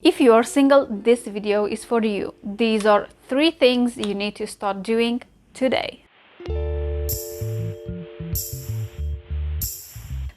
If you are single, this video is for you. These are 3 things you need to start doing today.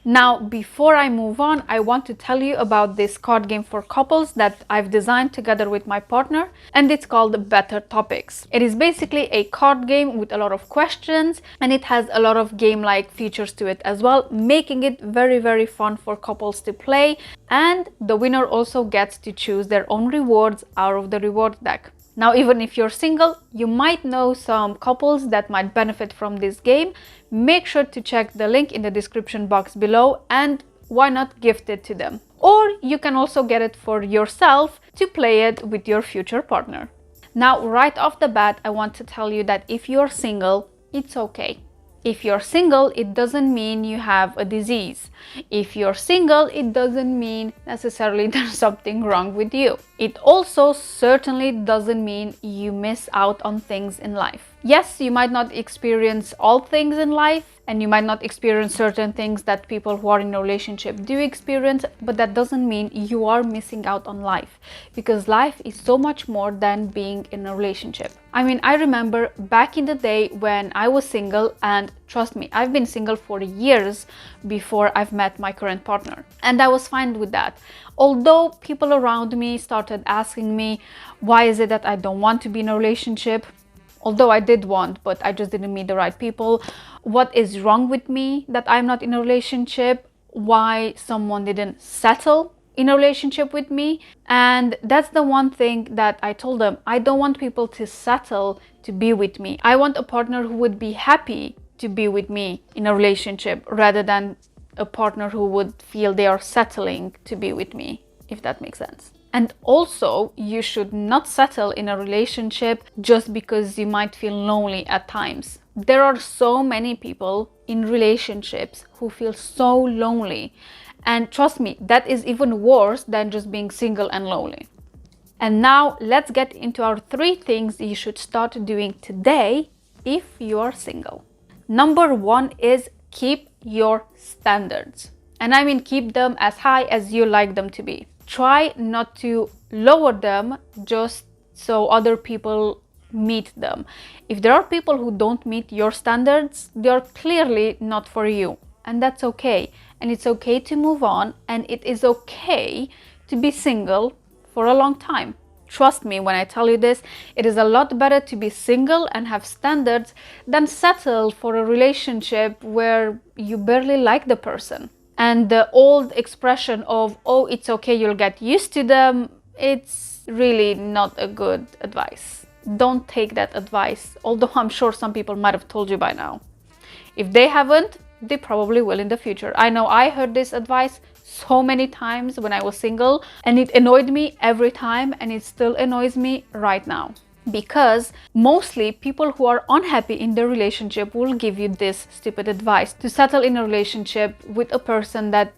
Now, before I move on, I want to tell you about this card game for couples that I've designed together with my partner, and it's called BetterTopics. It is basically a card game with a lot of questions, and it has a lot of game-like features to it as well, making it very, very fun for couples to play. And the winner also gets to choose their own rewards out of the reward deck. Now, even if you're single, you might know some couples that might benefit from this game. Make sure to check the link in the description box below, and why not gift it to them? Or you can also get it for yourself to play it with your future partner. Now, right off the bat, I want to tell you that if you're single, it's okay. If you're single, it doesn't mean you have a disease. If you're single, it doesn't mean necessarily there's something wrong with you. It also certainly doesn't mean you miss out on things in life. Yes, you might not experience all things in life, and you might not experience certain things that people who are in a relationship do experience, but that doesn't mean you are missing out on life, because life is so much more than being in a relationship. I mean, I remember back in the day when I was single, and trust me, I've been single for years before I've met my current partner, and I was fine with that. Although people around me started asking me, why is it that I don't want to be in a relationship? Although I did want, but I just didn't meet the right people. What is wrong with me that I'm not in a relationship? Why someone didn't settle in a relationship with me? And that's the one thing that I told them. I don't want people to settle to be with me. I want a partner who would be happy to be with me in a relationship, rather than a partner who would feel they are settling to be with me, if that makes sense. And also, you should not settle in a relationship just because you might feel lonely at times. There are so many people in relationships who feel so lonely. And trust me, that is even worse than just being single and lonely. And now let's get into our 3 things you should start doing today if you are single. Number 1 is keep your standards. And I mean keep them as high as you like them to be. Try not to lower them just so other people meet them. If there are people who don't meet your standards, they are clearly not for you. And that's okay. And it's okay to move on. And it is okay to be single for a long time. Trust me when I tell you this, it is a lot better to be single and have standards than settle for a relationship where you barely like the person. And the old expression of, oh, it's okay, you'll get used to them, it's really not a good advice. Don't take that advice, although I'm sure some people might have told you by now. If they haven't, they probably will in the future. I know I heard this advice so many times when I was single, and it annoyed me every time, and it still annoys me right now. Because mostly people who are unhappy in their relationship will give you this stupid advice to settle in a relationship with a person that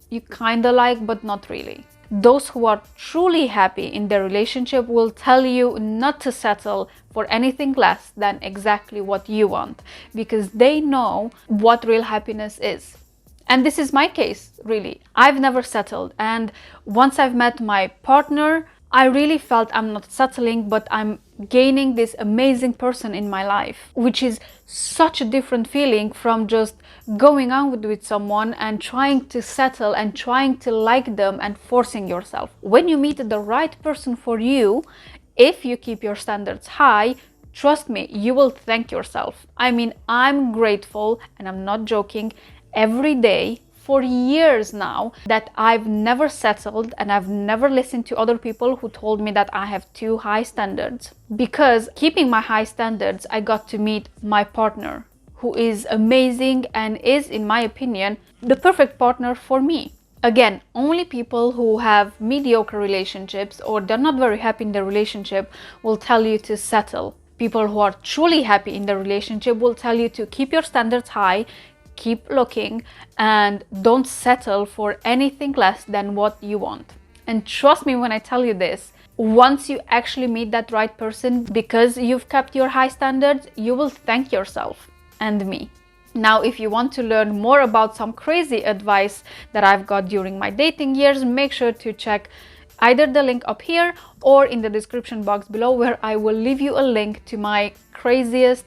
you kinda like but not really. Those who are truly happy in their relationship will tell you not to settle for anything less than exactly what you want, because they know what real happiness is. And this is my case, really. I've never settled, and once I've met my partner, I really felt I'm not settling, but I'm gaining this amazing person in my life, which is such a different feeling from just going on with someone and trying to settle and trying to like them and forcing yourself. When you meet the right person for you, if you keep your standards high, trust me, you will thank yourself. I mean, I'm grateful, and I'm not joking, every day for years now that I've never settled, and I've never listened to other people who told me that I have too high standards. Because keeping my high standards, I got to meet my partner, who is amazing and is, in my opinion, the perfect partner for me. Again, only people who have mediocre relationships or they're not very happy in their relationship will tell you to settle. People who are truly happy in their relationship will tell you to keep your standards high, keep looking, and don't settle for anything less than what you want. And trust me when I tell you this, once you actually meet that right person, because you've kept your high standards, you will thank yourself and me. Now, if you want to learn more about some crazy advice that I've got during my dating years, make sure to check Either the link up here or in the description box below, where I will leave you a link to my craziest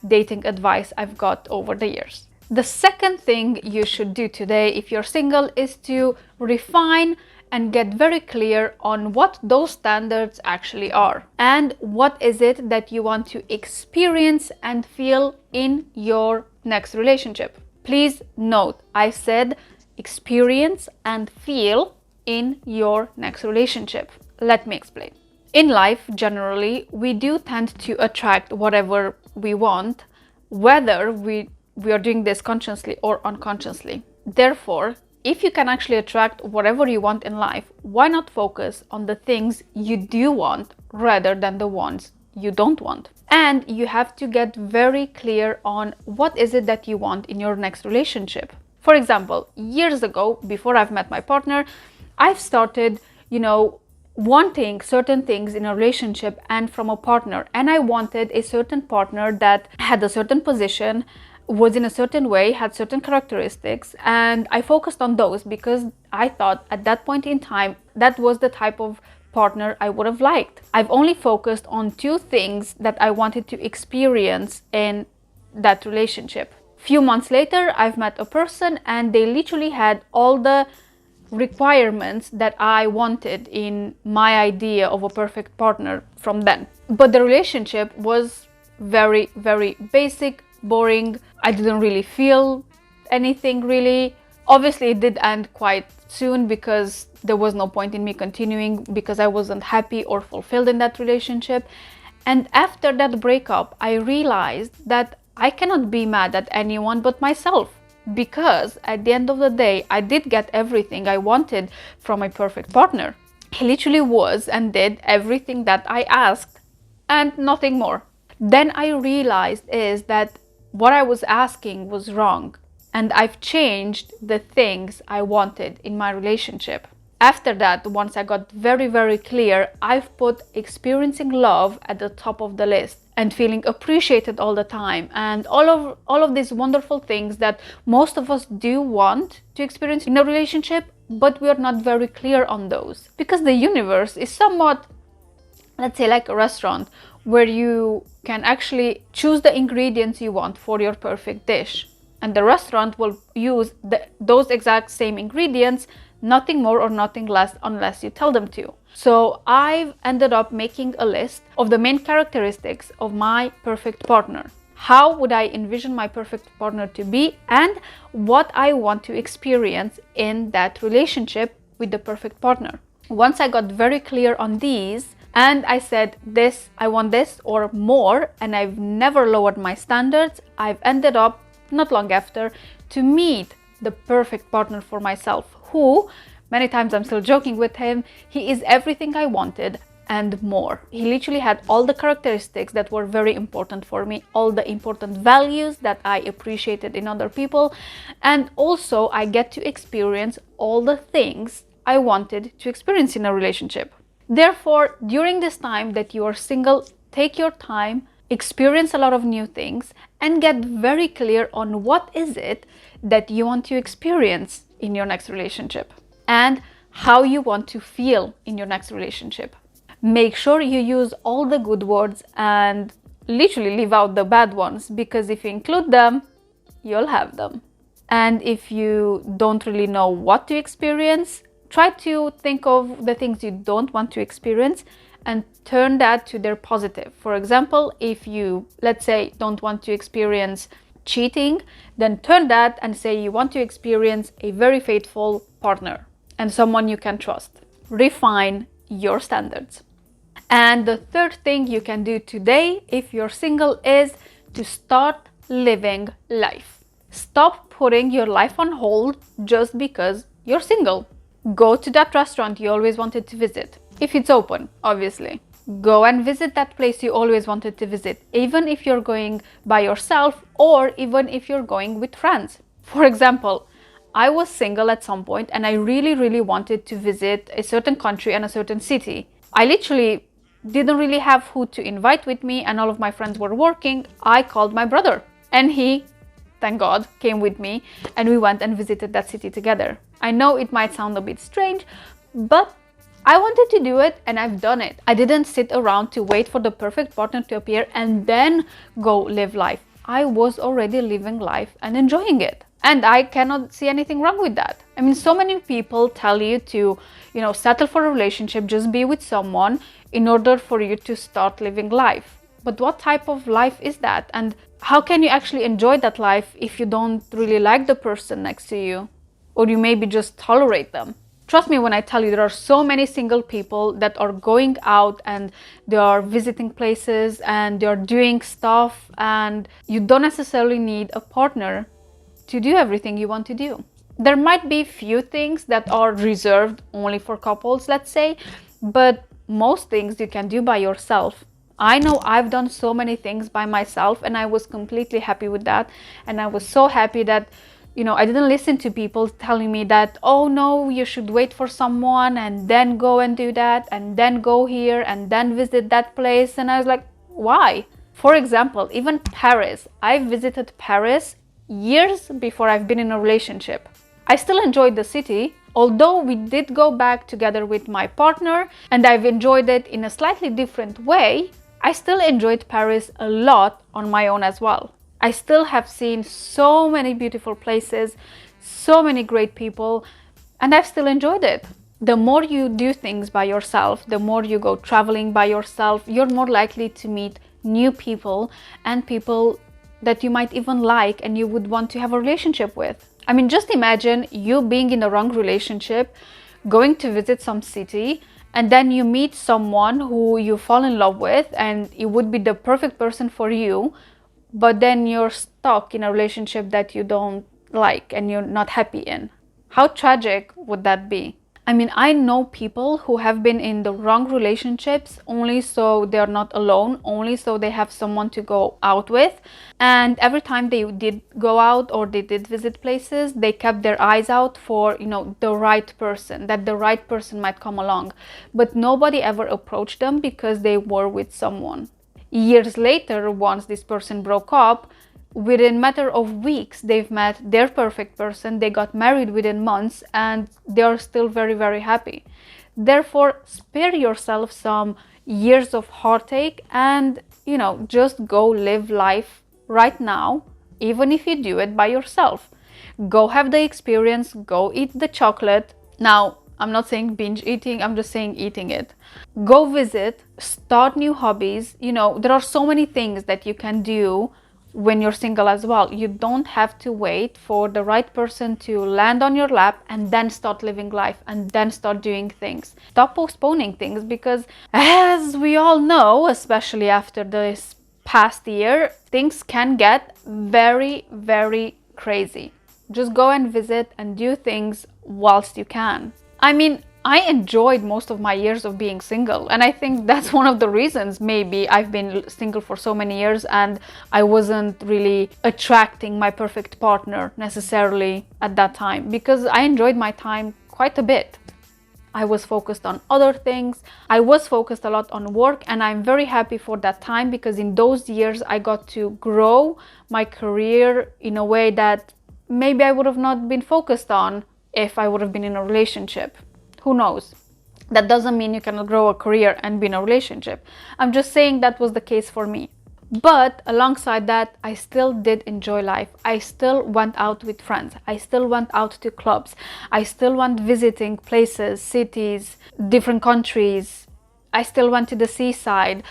dating advice I've got over the years. The second thing you should do today if you're single is to refine and get very clear on what those standards actually are and what is it that you want to experience and feel in your next relationship. Please note, I said experience and feel in your next relationship. Let me explain. In life, generally, we do tend to attract whatever we want, whether we are doing this consciously or unconsciously. Therefore, if you can actually attract whatever you want in life, why not focus on the things you do want rather than the ones you don't want? And you have to get very clear on what is it that you want in your next relationship. For example, years ago, before I've met my partner, I've started, wanting certain things in a relationship and from a partner. And I wanted a certain partner that had a certain position, was in a certain way, had certain characteristics, and I focused on those because I thought at that point in time that was the type of partner I would have liked. I've only focused on 2 things that I wanted to experience in that relationship. Few months later, I've met a person and they literally had all the requirements that I wanted in my idea of a perfect partner from then. But the relationship was very, very basic, boring. I didn't really feel anything really. Obviously, it did end quite soon because there was no point in me continuing because I wasn't happy or fulfilled in that relationship. And after that breakup, I realized that I cannot be mad at anyone but myself, because at the end of the day, I did get everything I wanted from my perfect partner. He literally was and did everything that I asked and nothing more. Then I realized is that what I was asking was wrong, and I've changed the things I wanted in my relationship. After that, once I got very, very clear, I've put experiencing love at the top of the list and feeling appreciated all the time, and all of these wonderful things that most of us do want to experience in a relationship, but we are not very clear on those because the universe is somewhat, let's say, like a restaurant where you can actually choose the ingredients you want for your perfect dish, and the restaurant will use those exact same ingredients, nothing more or nothing less, unless you tell them to. So I've ended up making a list of the main characteristics of my perfect partner. How would I envision my perfect partner to be, and what I want to experience in that relationship with the perfect partner. Once I got very clear on these, and I said this, I want this or more, and I've never lowered my standards, I've ended up, not long after, to meet the perfect partner for myself, who, many times I'm still joking with him, he is everything I wanted and more. He literally had all the characteristics that were very important for me, all the important values that I appreciated in other people, and also I get to experience all the things I wanted to experience in a relationship. Therefore, during this time that you are single, take your time, experience a lot of new things, and get very clear on what is it that you want to experience in your next relationship and how you want to feel in your next relationship. Make sure you use all the good words and literally leave out the bad ones, because if you include them, you'll have them. And if you don't really know what to experience, try to think of the things you don't want to experience and turn that to their positive. For example, if you, let's say, don't want to experience cheating, then turn that and say you want to experience a very faithful partner and someone you can trust. Refine your standards. And the third thing you can do today if you're single is to start living life. Stop putting your life on hold just because you're single. Go to that restaurant you always wanted to visit, if it's open, obviously. Go and visit that place you always wanted to visit, even if you're going by yourself or even if you're going with friends. For example, I was single at some point and I really, really wanted to visit a certain country and a certain city. I literally didn't really have who to invite with me and all of my friends were working. I called my brother and he, thank God, came with me and we went and visited that city together. I know it might sound a bit strange, but I wanted to do it and I've done it. I didn't sit around to wait for the perfect partner to appear and then go live life. I was already living life and enjoying it. And I cannot see anything wrong with that. I mean, so many people tell you to, settle for a relationship, just be with someone in order for you to start living life. But what type of life is that? And how can you actually enjoy that life if you don't really like the person next to you? Or you maybe just tolerate them? Trust me when I tell you, there are so many single people that are going out and they are visiting places and they are doing stuff, and you don't necessarily need a partner to do everything you want to do. There might be few things that are reserved only for couples, let's say, but most things you can do by yourself. I know I've done so many things by myself and I was completely happy with that. And I was so happy that I didn't listen to people telling me that, oh no, you should wait for someone and then go and do that and then go here and then visit that place. And I was like, why? For example, even Paris. I visited Paris years before I've been in a relationship. I still enjoyed the city, although we did go back together with my partner and I've enjoyed it in a slightly different way. I still enjoyed Paris a lot on my own as well. I still have seen so many beautiful places, so many great people, and I've still enjoyed it. The more you do things by yourself, the more you go traveling by yourself, you're more likely to meet new people and people that you might even like and you would want to have a relationship with. I mean, just imagine you being in the wrong relationship, going to visit some city, and then you meet someone who you fall in love with and it would be the perfect person for you, but then you're stuck in a relationship that you don't like and you're not happy in. How tragic would that be? I mean, I know people who have been in the wrong relationships only so they're not alone, only so they have someone to go out with. And every time they did go out or they did visit places, they kept their eyes out for, the right person, that the right person might come along. But nobody ever approached them because they were with someone. Years later, once this person broke up, within a matter of weeks, they've met their perfect person, they got married within months, and they're still very, very happy. Therefore, spare yourself some years of heartache and, just go live life right now, even if you do it by yourself. Go have the experience, go eat the chocolate. Now, I'm not saying binge eating, I'm just saying eating it. Go visit, start new hobbies. There are so many things that you can do when you're single as well. You don't have to wait for the right person to land on your lap and then start living life and then start doing things. Stop postponing things because, as we all know, especially after this past year, things can get very, very crazy. Just go and visit and do things whilst you can. I mean, I enjoyed most of my years of being single, and I think that's one of the reasons maybe I've been single for so many years and I wasn't really attracting my perfect partner necessarily at that time, because I enjoyed my time quite a bit. I was focused on other things. I was focused a lot on work, and I'm very happy for that time because in those years I got to grow my career in a way that maybe I would have not been focused on if I would have been in a relationship. Who knows? That doesn't mean you cannot grow a career and be in a relationship. I'm just saying that was the case for me. But alongside that, I still did enjoy life. I still went out with friends. I still went out to clubs. I still went visiting places, cities, different countries. I still went to the seaside.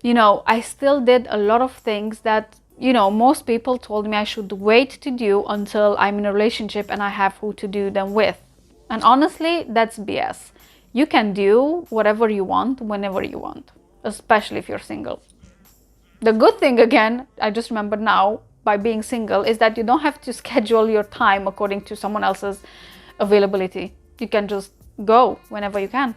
I still did a lot of things that most people told me I should wait to do until I'm in a relationship and I have who to do them with. And honestly, that's BS. You can do whatever you want, whenever you want, especially if you're single. The good thing, again, I just remembered now, by being single, is that you don't have to schedule your time according to someone else's availability. You can just go whenever you can.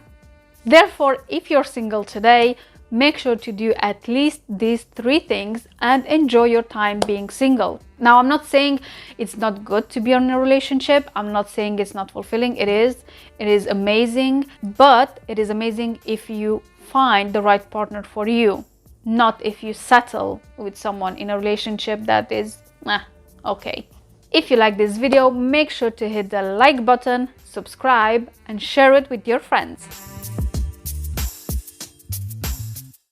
Therefore, if you're single today, make sure to do at least these 3 things and enjoy your time being single. Now, I'm not saying it's not good to be in a relationship. I'm not saying it's not fulfilling. It is. It is amazing, but it is amazing if you find the right partner for you, not if you settle with someone in a relationship that is, okay. If you like this video, make sure to hit the like button, subscribe, and share it with your friends.